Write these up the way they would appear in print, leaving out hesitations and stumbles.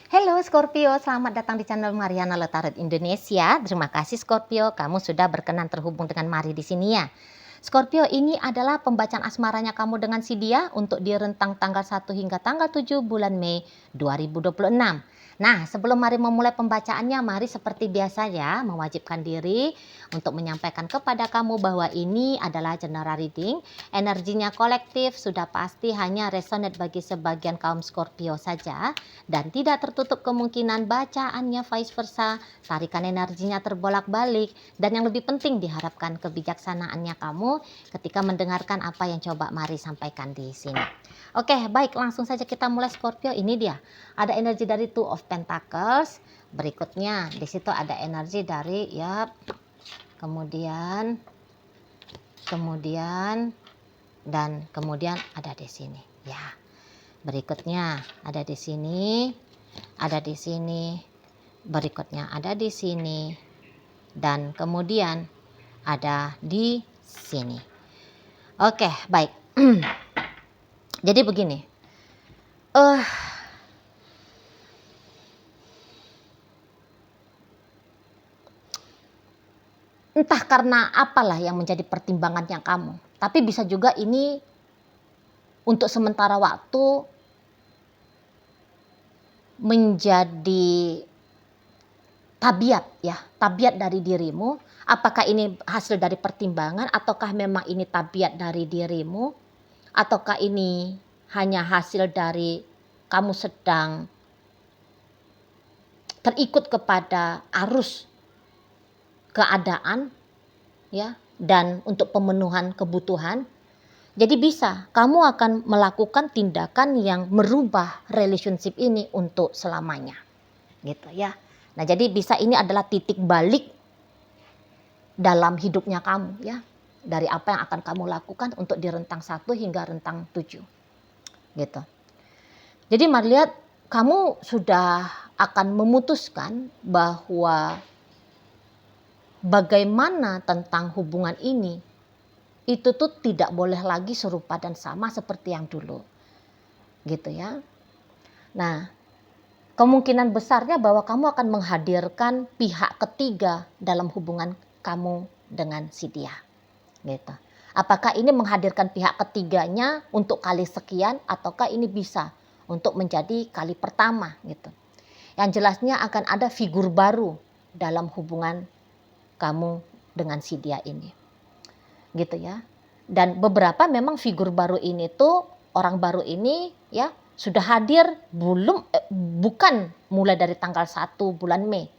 Halo Scorpio, selamat datang di channel Mariana Letarot Indonesia. Terima kasih Scorpio, kamu sudah berkenan terhubung dengan Mari di sini ya. Scorpio, ini adalah pembacaan asmaranya kamu dengan si dia untuk di rentang tanggal 1 hingga tanggal 7 bulan Mei 2026. Nah, sebelum Mari memulai pembacaannya, mari seperti biasa ya, mewajibkan diri untuk menyampaikan kepada kamu bahwa ini adalah general reading. Energinya kolektif, sudah pasti hanya resonate bagi sebagian kaum Scorpio saja. Dan tidak tertutup kemungkinan bacaannya vice versa, tarikan energinya terbolak-balik, dan yang lebih penting diharapkan kebijaksanaannya kamu ketika mendengarkan apa yang coba Mari sampaikan di sini. Oke, baik, langsung saja kita mulai Scorpio. Ini dia, ada energi dari Two of Pentacles. Berikutnya di situ ada energi dari kemudian dan kemudian ada di sini ya. Berikutnya ada di sini, ada di sini, berikutnya ada di sini, dan kemudian ada di sini. Oke, baik. Jadi begini, entah karena apalah yang menjadi pertimbangannya kamu, tapi bisa juga ini untuk sementara waktu menjadi tabiat dari dirimu. Apakah ini hasil dari pertimbangan, ataukah memang ini tabiat dari dirimu, ataukah ini hanya hasil dari kamu sedang terikut kepada arus keadaan ya, dan untuk pemenuhan kebutuhan. Jadi bisa kamu akan melakukan tindakan yang merubah relationship ini untuk selamanya gitu ya. Nah, jadi bisa ini adalah titik balik dalam hidupnya kamu ya, dari apa yang akan kamu lakukan untuk di rentang 1 hingga rentang 7 gitu. Jadi mari lihat, kamu sudah akan memutuskan bahwa bagaimana tentang hubungan ini itu tuh tidak boleh lagi serupa dan sama seperti yang dulu gitu ya. Nah, kemungkinan besarnya bahwa kamu akan menghadirkan pihak ketiga dalam hubungan kamu dengan si dia gitu. Apakah ini menghadirkan pihak ketiganya untuk kali sekian, ataukah ini bisa untuk menjadi kali pertama gitu. Yang jelasnya akan ada figur baru dalam hubungan kamu dengan si dia ini gitu ya. Dan beberapa memang figur baru ini tuh, orang baru ini ya sudah hadir bukan mulai dari tanggal 1 bulan Mei,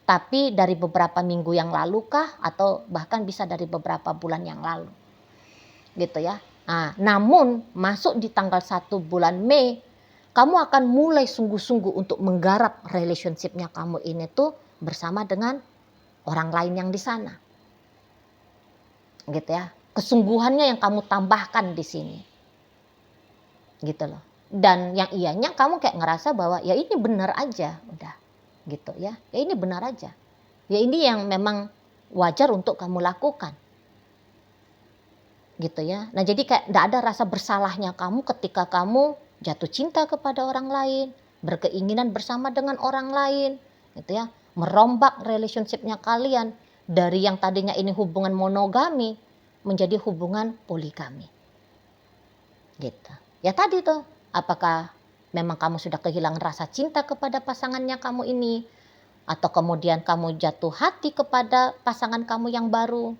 tapi dari beberapa minggu yang lalu kah, atau bahkan bisa dari beberapa bulan yang lalu gitu ya. Nah, namun masuk di tanggal 1 bulan Mei, kamu akan mulai sungguh-sungguh untuk menggarap relationship-nya kamu ini tuh bersama dengan orang lain yang di sana gitu ya. Kesungguhannya yang kamu tambahkan di sini gitu loh. Dan yang ianya kamu kayak ngerasa bahwa ya ini benar aja udah gitu ya. Ya ini benar aja. Ya ini yang memang wajar untuk kamu lakukan gitu ya. Nah, jadi kayak enggak ada rasa bersalahnya kamu ketika kamu jatuh cinta kepada orang lain, berkeinginan bersama dengan orang lain gitu ya. Merombak relationship-nya kalian dari yang tadinya ini hubungan monogami menjadi hubungan poligami gitu. Ya tadi tuh, apakah memang kamu sudah kehilangan rasa cinta kepada pasangannya kamu ini, atau kemudian kamu jatuh hati kepada pasangan kamu yang baru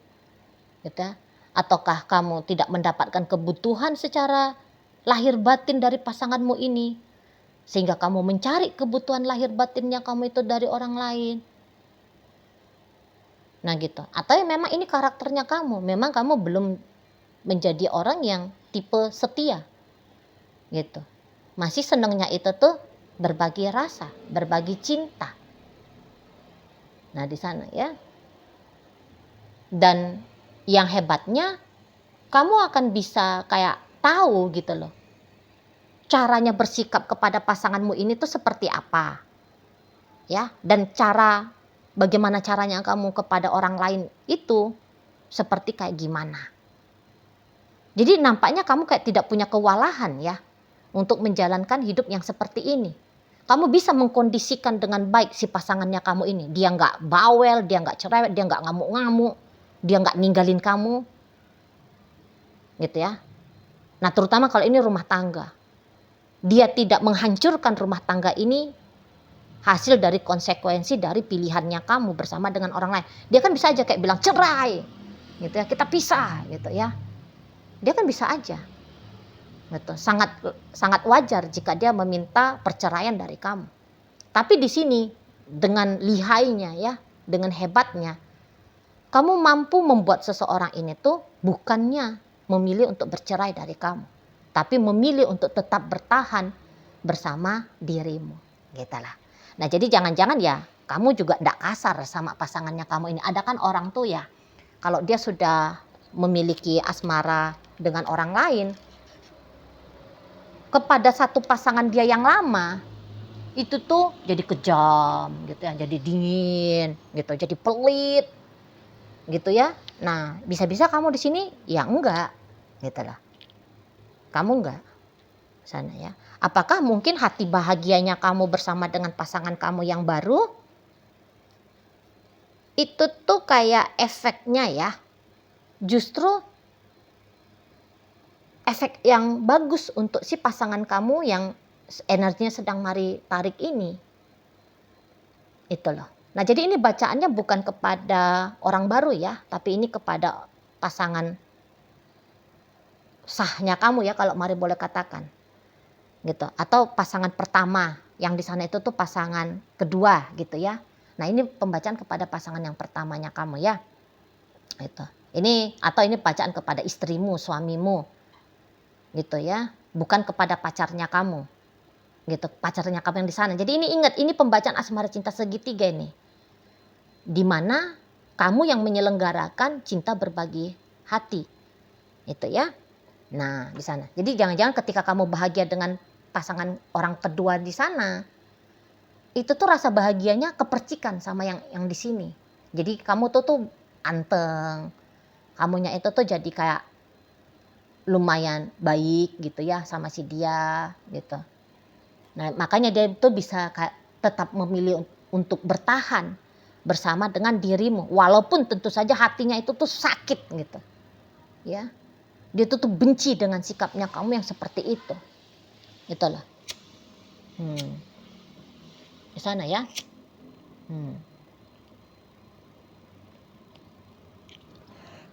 gitu ya? Ataukah kamu tidak mendapatkan kebutuhan secara lahir batin dari pasanganmu ini, sehingga kamu mencari kebutuhan lahir batinnya kamu itu dari orang lain. Nah gitu. Atau memang ini karakternya kamu, memang kamu belum menjadi orang yang tipe setia gitu. Masih senangnya itu tuh berbagi rasa, berbagi cinta. Nah di sana ya. Dan yang hebatnya, kamu akan bisa kayak tahu gitu loh, caranya bersikap kepada pasanganmu ini tuh seperti apa ya. Dan bagaimana caranya kamu kepada orang lain itu seperti kayak gimana. Jadi nampaknya kamu kayak tidak punya kewalahan ya untuk menjalankan hidup yang seperti ini. Kamu bisa mengkondisikan dengan baik si pasangannya kamu ini. Dia nggak bawel, dia nggak cerewet, dia nggak ngamuk-ngamuk, dia nggak ninggalin kamu, gitu ya. Nah terutama kalau ini rumah tangga. Dia tidak menghancurkan rumah tangga ini hasil dari konsekuensi dari pilihannya kamu bersama dengan orang lain. Dia kan bisa aja kayak bilang cerai, gitu ya, kita pisah, gitu ya. Dia kan bisa aja. Gitu. Sangat wajar jika dia meminta perceraian dari kamu. Tapi di sini dengan lihainya ya, dengan hebatnya, kamu mampu membuat seseorang ini tuh bukannya memilih untuk bercerai dari kamu, tapi memilih untuk tetap bertahan bersama dirimu, gitulah. Nah jadi jangan-jangan ya kamu juga tidak kasar sama pasangannya kamu ini. Ada kan orang tuh ya, kalau dia sudah memiliki asmara dengan orang lain, kepada satu pasangan dia yang lama, itu tuh jadi kejam gitu ya, jadi dingin gitu, jadi pelit gitu ya. Nah, bisa-bisa kamu di sini ya enggak gitu lah. Kamu enggak sana ya. Apakah mungkin hati bahagianya kamu bersama dengan pasangan kamu yang baru itu tuh kayak efeknya ya, justru efek yang bagus untuk si pasangan kamu yang energinya sedang mari tarik ini. Itu loh. Nah jadi ini bacaannya bukan kepada orang baru ya, tapi ini kepada pasangan sahnya kamu ya, kalau mari boleh katakan. Gitu. Atau pasangan pertama, yang di sana itu tuh pasangan kedua gitu ya. Nah ini pembacaan kepada pasangan yang pertamanya kamu ya. Itu. Ini atau ini bacaan kepada istrimu, suamimu. Gitu ya. Bukan kepada pacarnya kamu. Gitu, pacarnya kamu yang di sana. Jadi ini ingat, ini pembacaan asmara cinta segitiga ini. Di mana kamu yang menyelenggarakan cinta berbagi hati. Itu ya. Nah, di sana. Jadi jangan-jangan ketika kamu bahagia dengan pasangan orang kedua di sana, itu tuh rasa bahagianya kepercikan sama yang di sini. Jadi kamu tuh anteng. Kamunya itu tuh jadi kayak lumayan baik gitu ya sama si dia gitu. Nah, makanya dia itu bisa kayak tetap memilih untuk bertahan bersama dengan dirimu, walaupun tentu saja hatinya itu tuh sakit gitu. Ya. Dia tuh benci dengan sikapnya kamu yang seperti itu. Itulah. Di sana ya.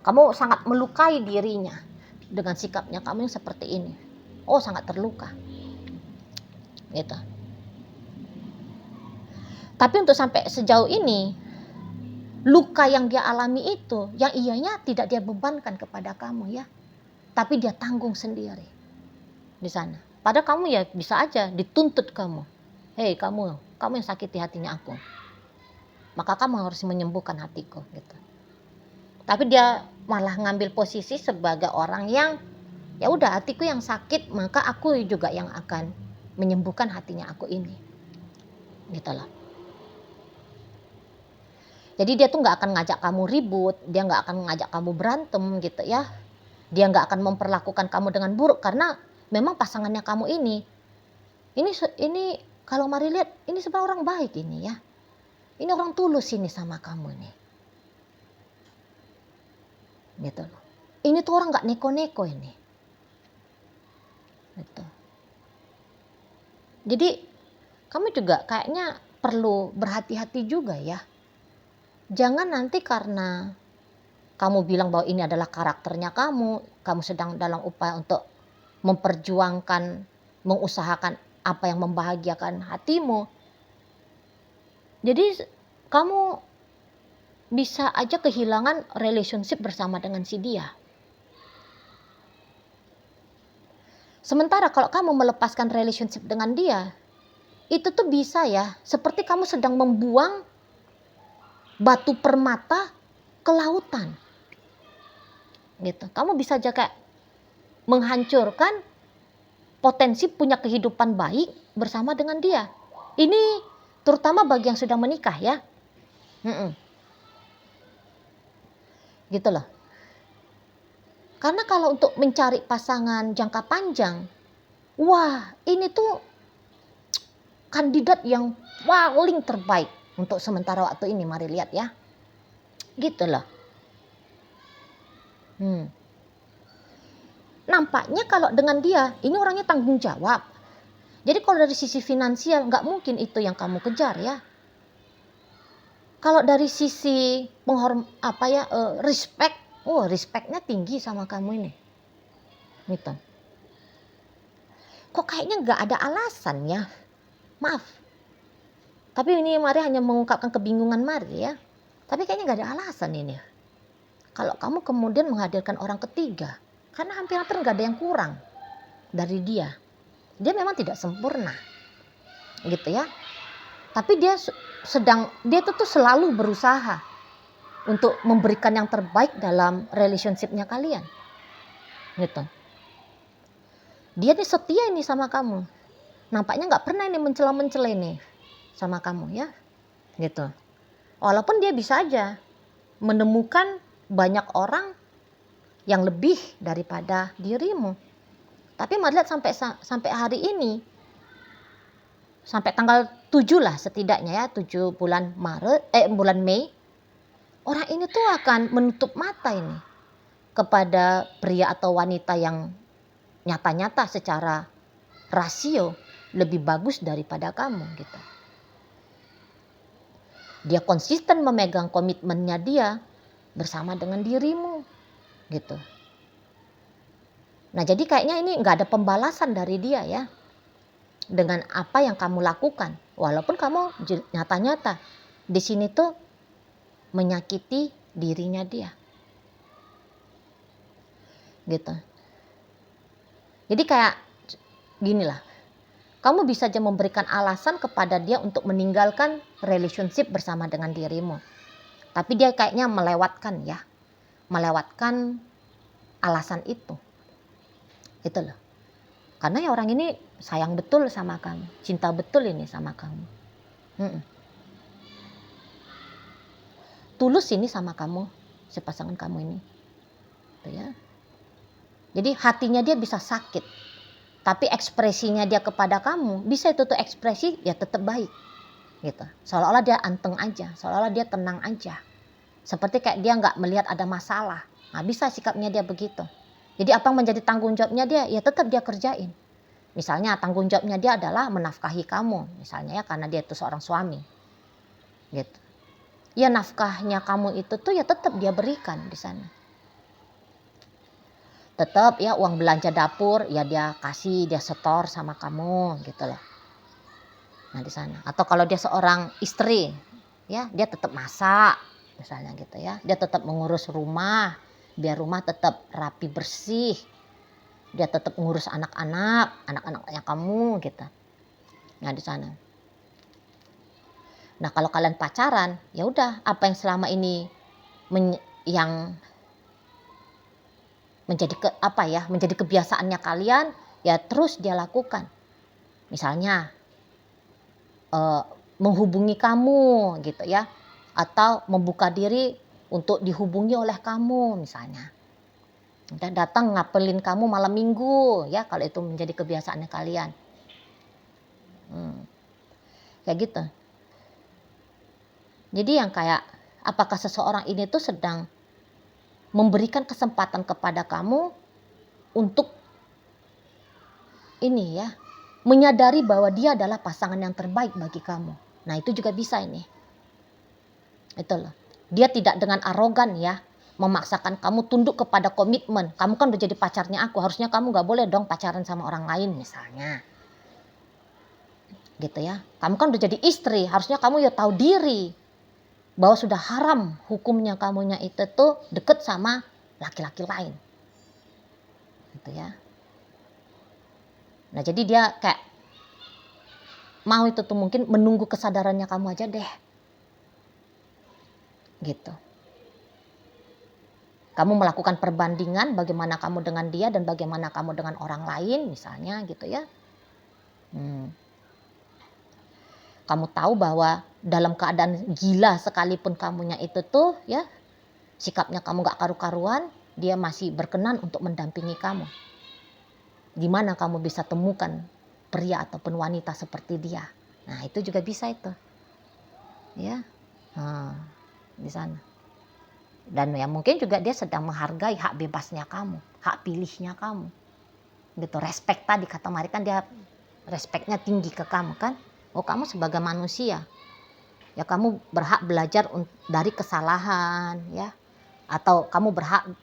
Kamu sangat melukai dirinya dengan sikapnya kamu yang seperti ini. Oh, sangat terluka. Gitu. Tapi untuk sampai sejauh ini, luka yang dia alami itu, yang ianya tidak dia bebankan kepada kamu ya. Tapi dia tanggung sendiri di sana. Padahal kamu ya bisa aja dituntut kamu. Hei kamu yang sakiti hatinya aku. Maka kamu harus menyembuhkan hatiku gitu. Tapi dia malah ngambil posisi sebagai orang yang ya udah hatiku yang sakit, maka aku juga yang akan menyembuhkan hatinya aku ini. Gitu loh. Jadi dia tuh nggak akan ngajak kamu ribut, dia nggak akan ngajak kamu berantem gitu ya. Dia nggak akan memperlakukan kamu dengan buruk karena memang pasangannya kamu ini kalau mari lihat ini sebenarnya orang baik ini ya. Ini orang tulus ini sama kamu nih. Gitu loh. Ini tuh orang nggak neko-neko ini. Gitu. Jadi kamu juga kayaknya perlu berhati-hati juga ya. Jangan nanti karena kamu bilang bahwa ini adalah karakternya kamu sedang dalam upaya untuk memperjuangkan, mengusahakan apa yang membahagiakan hatimu. Jadi kamu bisa aja kehilangan relationship bersama dengan si dia. Sementara kalau kamu melepaskan relationship dengan dia, itu tuh bisa ya, seperti kamu sedang membuang batu permata ke lautan. Gitu. Kamu bisa aja kayak menghancurkan potensi punya kehidupan baik bersama dengan dia. Ini terutama bagi yang sudah menikah ya. Gitu loh. Karena kalau untuk mencari pasangan jangka panjang, wah ini tuh kandidat yang paling terbaik untuk sementara waktu ini. Mari lihat ya. Gitu loh. Nampaknya kalau dengan dia, ini orangnya tanggung jawab. Jadi kalau dari sisi finansial nggak mungkin itu yang kamu kejar ya. Kalau dari sisi respect, respectnya tinggi sama kamu ini. Gitu. Kok kayaknya nggak ada alasan ya? Maaf. Tapi ini Mari hanya mengungkapkan kebingungan Mari ya. Tapi kayaknya nggak ada alasan ini. Kalau kamu kemudian menghadirkan orang ketiga, karena hampir-hampir nggak ada yang kurang dari dia. Dia memang tidak sempurna, gitu ya. Tapi dia tuh selalu berusaha untuk memberikan yang terbaik dalam relationship-nya kalian, gitu. Dia nih setia ini sama kamu. Nampaknya nggak pernah ini mencela-mencela nih sama kamu ya, gitu. Walaupun dia bisa aja menemukan banyak orang yang lebih daripada dirimu. Tapi Mari lihat sampai hari ini, sampai tanggal 7 lah setidaknya ya, 7 bulan Mei, orang ini tuh akan menutup mata ini kepada pria atau wanita yang nyata-nyata secara rasio lebih bagus daripada kamu gitu. Dia konsisten memegang komitmennya dia bersama dengan dirimu gitu. Nah jadi kayaknya ini nggak ada pembalasan dari dia ya dengan apa yang kamu lakukan, walaupun kamu nyata-nyata di sini tuh menyakiti dirinya dia, gitu. Jadi kayak gini lah, kamu bisa aja memberikan alasan kepada dia untuk meninggalkan relationship bersama dengan dirimu, tapi dia kayaknya melewatkan alasan itu loh. Karena ya orang ini sayang betul sama kamu, cinta betul ini sama kamu. Tulus ini sama kamu, si pasangan kamu ini. Gitu ya. Jadi hatinya dia bisa sakit, tapi ekspresinya dia kepada kamu, bisa itu tuh ekspresi ya tetap baik. Gitu. Seolah-olah dia anteng aja, seolah-olah dia tenang aja. Seperti kayak dia nggak melihat ada masalah. Nah, bisa sikapnya dia begitu. Jadi apa yang menjadi tanggung jawabnya dia, ya tetap dia kerjain. Misalnya tanggung jawabnya dia adalah menafkahi kamu, misalnya ya karena dia itu seorang suami. Gitu. Ya nafkahnya kamu itu tuh ya tetap dia berikan di sana. Tetap ya uang belanja dapur ya dia kasih, dia setor sama kamu gitu loh. Nah di sana. Atau kalau dia seorang istri, ya dia tetap masak misalnya gitu ya. Dia tetap mengurus rumah, biar rumah tetap rapi bersih. Dia tetap ngurus anak-anaknya kamu gitu. Nah di sana. Nah kalau kalian pacaran, ya udah apa yang selama ini yang menjadi kebiasaannya kalian, ya terus dia lakukan. Misalnya menghubungi kamu gitu ya, atau membuka diri untuk dihubungi oleh kamu misalnya. Dan datang ngapelin kamu malam minggu ya kalau itu menjadi kebiasaannya kalian. Kayak gitu. Jadi yang kayak apakah seseorang ini tuh sedang memberikan kesempatan kepada kamu untuk ini ya, menyadari bahwa dia adalah pasangan yang terbaik bagi kamu. Nah itu juga bisa ini. Itu loh. Dia tidak dengan arogan ya memaksakan kamu tunduk kepada komitmen. Kamu kan udah jadi pacarnya aku, harusnya kamu gak boleh dong pacaran sama orang lain misalnya. Gitu ya. Kamu kan udah jadi istri, harusnya kamu ya tahu diri bahwa sudah haram hukumnya kamunya itu tuh deket sama laki-laki lain. Gitu ya. Nah jadi dia kayak mau itu tuh mungkin menunggu kesadarannya kamu aja deh. Gitu. Kamu melakukan perbandingan bagaimana kamu dengan dia dan bagaimana kamu dengan orang lain misalnya gitu ya. Kamu tahu bahwa dalam keadaan gila sekalipun kamunya itu tuh ya, sikapnya kamu gak karu-karuan, dia masih berkenan untuk mendampingi kamu. Di mana kamu bisa temukan pria ataupun wanita seperti dia. Nah, itu juga bisa itu. Ya. Di sana. Dan ya mungkin juga dia sedang menghargai hak bebasnya kamu, hak pilihnya kamu. Gitu, respect tadi kata Mari kan dia respectnya tinggi ke kamu kan. Oh, kamu sebagai manusia. Ya kamu berhak belajar dari kesalahan ya. Atau kamu berhak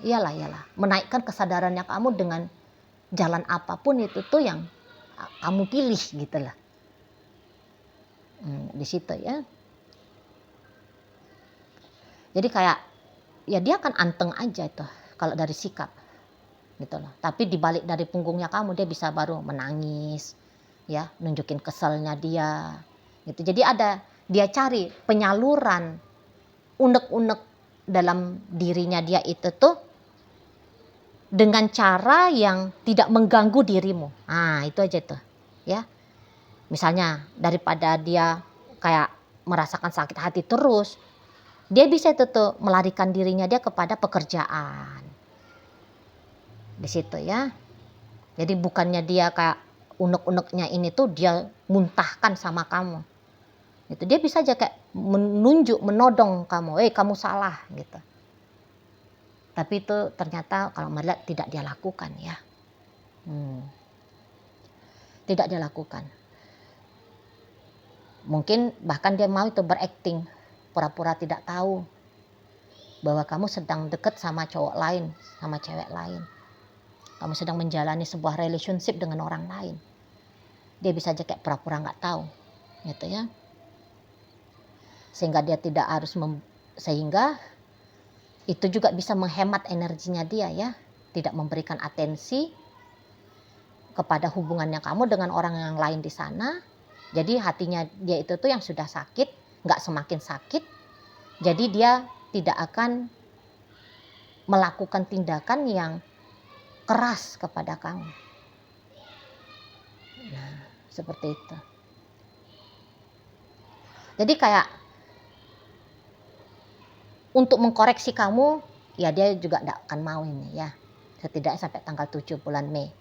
iyalah menaikkan kesadarannya kamu dengan jalan apapun itu tuh yang kamu pilih gitu lah. Di situ ya. Jadi kayak ya dia akan anteng aja itu kalau dari sikap gitu loh. Tapi dibalik dari punggungnya kamu dia bisa baru menangis ya, nunjukin keselnya dia gitu. Jadi ada dia cari penyaluran unek-unek dalam dirinya dia itu tuh dengan cara yang tidak mengganggu dirimu. Nah, itu aja tuh ya. Misalnya daripada dia kayak merasakan sakit hati terus, dia bisa itu tuh melarikan dirinya dia kepada pekerjaan. Di situ ya. Jadi bukannya dia kayak unek-uneknya ini tuh dia muntahkan sama kamu. Itu dia bisa aja kayak menunjuk, menodong kamu, kamu salah gitu. Tapi itu ternyata kalau melihat tidak dia lakukan ya. Tidak dia lakukan. Mungkin bahkan dia mau itu berakting, pura-pura tidak tahu bahwa kamu sedang dekat sama cowok lain, sama cewek lain. Kamu sedang menjalani sebuah relationship dengan orang lain. Dia bisa aja kayak pura-pura nggak tahu, gitu ya. Sehingga dia tidak harus sehingga itu juga bisa menghemat energinya dia ya, tidak memberikan atensi kepada hubungannya kamu dengan orang yang lain di sana. Jadi hatinya dia itu tuh yang sudah sakit, nggak semakin sakit. Jadi dia tidak akan melakukan tindakan yang keras kepada kamu. Nah, seperti itu. Jadi kayak untuk mengkoreksi kamu, ya dia juga tidak akan mau ini ya. Setidaknya sampai tanggal 7 bulan Mei.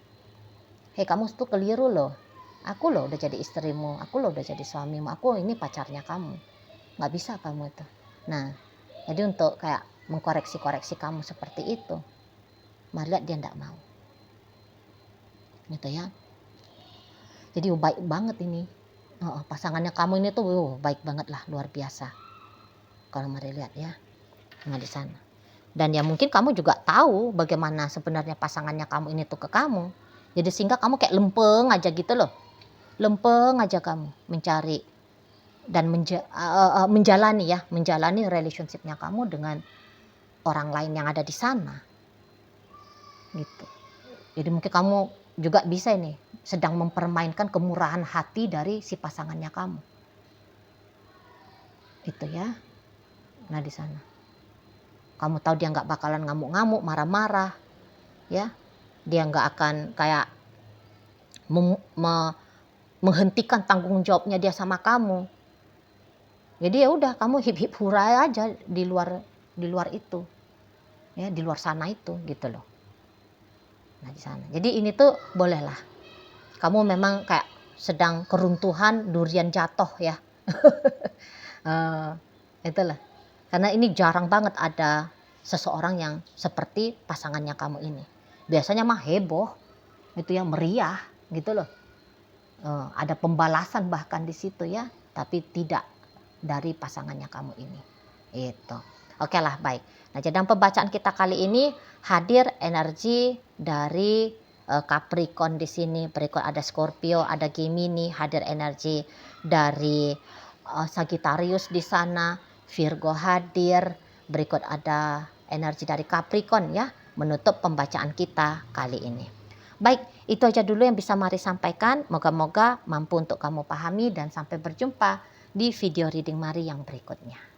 Kamu tuh keliru loh. Aku loh udah jadi istrimu, aku loh udah jadi suamimu, aku ini pacarnya kamu. Nggak bisa kamu itu. Nah, jadi untuk kayak mengkoreksi kamu seperti itu, Mari lihat dia tidak mau. Gitu ya. Jadi baik banget ini. Pasangannya kamu ini tuh baik banget lah, luar biasa. Kalau Mari lihat ya. Nah, di sana. Dan ya mungkin kamu juga tahu bagaimana sebenarnya pasangannya kamu ini tuh ke kamu. Jadi sehingga kamu kayak lempeng aja gitu loh. Lempeng aja kamu mencari dan menjalani relationshipnya kamu dengan orang lain yang ada di sana. Gitu. Jadi mungkin kamu juga bisa ini sedang mempermainkan kemurahan hati dari si pasangannya kamu. Gitu ya. Nah, di sana. Kamu tahu dia nggak bakalan ngamuk-ngamuk, marah-marah, ya. Dia nggak akan kayak menghentikan tanggung jawabnya dia sama kamu. Jadi ya udah kamu hip-hip hura aja di luar itu, ya di luar sana itu gitu loh. Nah, di sana. Jadi ini tuh bolehlah. Kamu memang kayak sedang keruntuhan durian jatuh ya. Itulah. Karena ini jarang banget ada seseorang yang seperti pasangannya kamu ini. Biasanya mah heboh, itu ya meriah gitu loh. Ada pembalasan bahkan di situ ya, tapi tidak dari pasangannya kamu ini. Itu. Oke lah, baik. Nah, jadi dalam pembacaan kita kali ini hadir energi dari Capricorn di sini, berikut ada Scorpio, ada Gemini, hadir energi dari Sagittarius di sana, Virgo hadir, berikut ada energi dari Capricorn ya, menutup pembacaan kita kali ini. Baik, itu aja dulu yang bisa Mari sampaikan. Moga-moga mampu untuk kamu pahami dan sampai berjumpa di video reading Mari yang berikutnya.